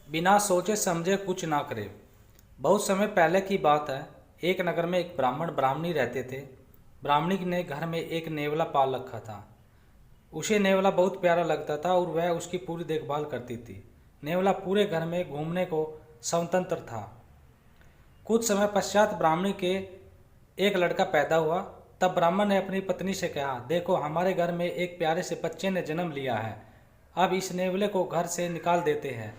बिना सोचे समझे कुछ ना करे। बहुत समय पहले की बात है। एक नगर में एक ब्राह्मण ब्राह्मणी रहते थे। ब्राह्मणी ने घर में एक नेवला पाल रखा था। उसे नेवला बहुत प्यारा लगता था और वह उसकी पूरी देखभाल करती थी। नेवला पूरे घर में घूमने को स्वतंत्र था। कुछ समय पश्चात ब्राह्मणी के एक लड़का पैदा हुआ। तब ब्राह्मण ने अपनी पत्नी से कहा, देखो हमारे घर में एक प्यारे से बच्चे ने जन्म लिया है। अब इस नेवले को घर से निकाल देते हैं,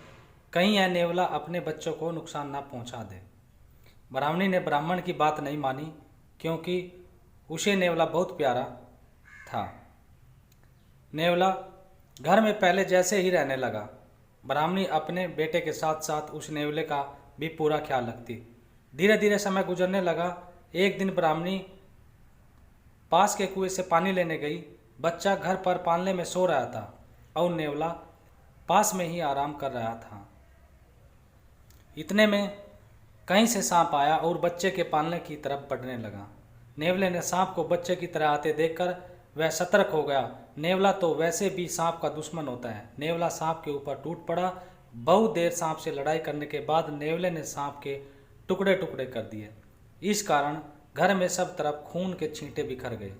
कहीं यह नेवला अपने बच्चों को नुकसान ना पहुंचा दे। ब्राह्मणी ने ब्राह्मण की बात नहीं मानी, क्योंकि उसे नेवला बहुत प्यारा था। नेवला घर में पहले जैसे ही रहने लगा। ब्राह्मणी अपने बेटे के साथ साथ उस नेवले का भी पूरा ख्याल रखती। धीरे धीरे समय गुजरने लगा। एक दिन ब्राह्मणी पास के कुएं से पानी लेने गई। बच्चा घर पर पालने में सो रहा था और नेवला पास में ही आराम कर रहा था। इतने में कहीं से सांप आया और बच्चे के पालने की तरफ बढ़ने लगा। नेवले ने सांप को बच्चे की तरह आते देखकर वह सतर्क हो गया। नेवला तो वैसे भी सांप का दुश्मन होता है। नेवला सांप के ऊपर टूट पड़ा। बहुत देर सांप से लड़ाई करने के बाद नेवले ने सांप के टुकड़े टुकड़े कर दिए। इस कारण घर में सब तरफ खून के छींटे बिखर गए।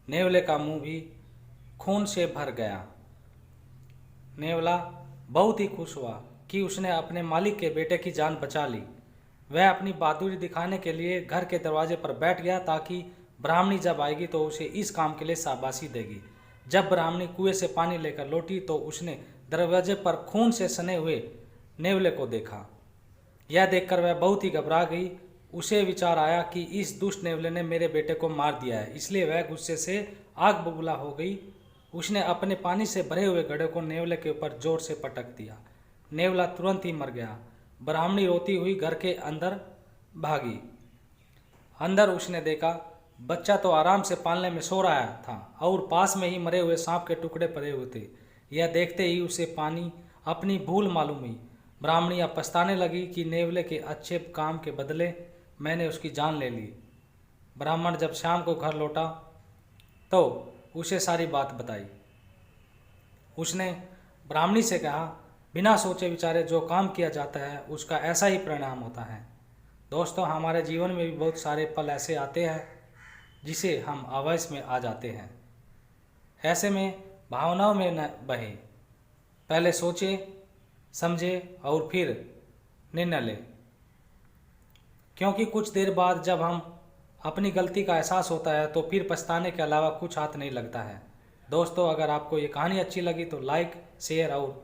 नेवले का मुंह भी खून से भर गया। नेवला बहुत ही खुश हुआ कि उसने अपने मालिक के बेटे की जान बचा ली। वह अपनी बहादुरी दिखाने के लिए घर के दरवाजे पर बैठ गया, ताकि ब्राह्मणी जब आएगी तो उसे इस काम के लिए शाबाशी देगी। जब ब्राह्मणी कुएं से पानी लेकर लौटी तो उसने दरवाजे पर खून से सने हुए नेवले को देखा। यह देखकर वह बहुत ही घबरा गई। उसे विचार आया कि इस दुष्ट नेवले ने मेरे बेटे को मार दिया है, इसलिए वह गुस्से से आग बबूला हो गई। उसने अपने पानी से भरे हुए घड़े को नेवले के ऊपर जोर से पटक दिया। नेवला तुरंत ही मर गया। ब्राह्मणी रोती हुई घर के अंदर भागी। अंदर उसने देखा बच्चा तो आराम से पालने में सो रहा था और पास में ही मरे हुए सांप के टुकड़े पड़े हुए थे। यह देखते ही उसे पानी अपनी भूल मालूम हुई। ब्राह्मणी अब पछताने लगी कि नेवले के अच्छे काम के बदले मैंने उसकी जान ले ली। ब्राह्मण जब शाम को घर लौटा तो उसे सारी बात बताई। उसने ब्राह्मणी से कहा, बिना सोचे विचारे जो काम किया जाता है उसका ऐसा ही परिणाम होता है। दोस्तों, हमारे जीवन में भी बहुत सारे पल ऐसे आते हैं जिसे हम आवेश में आ जाते हैं। ऐसे में भावनाओं में न बहे, पहले सोचे समझे और फिर निर्णय लें, क्योंकि कुछ देर बाद जब हम अपनी गलती का एहसास होता है तो फिर पछताने के अलावा कुछ हाथ नहीं लगता है। दोस्तों, अगर आपको ये कहानी अच्छी लगी तो लाइक, शेयर और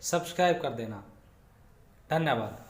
सब्सक्राइब कर देना। धन्यवाद।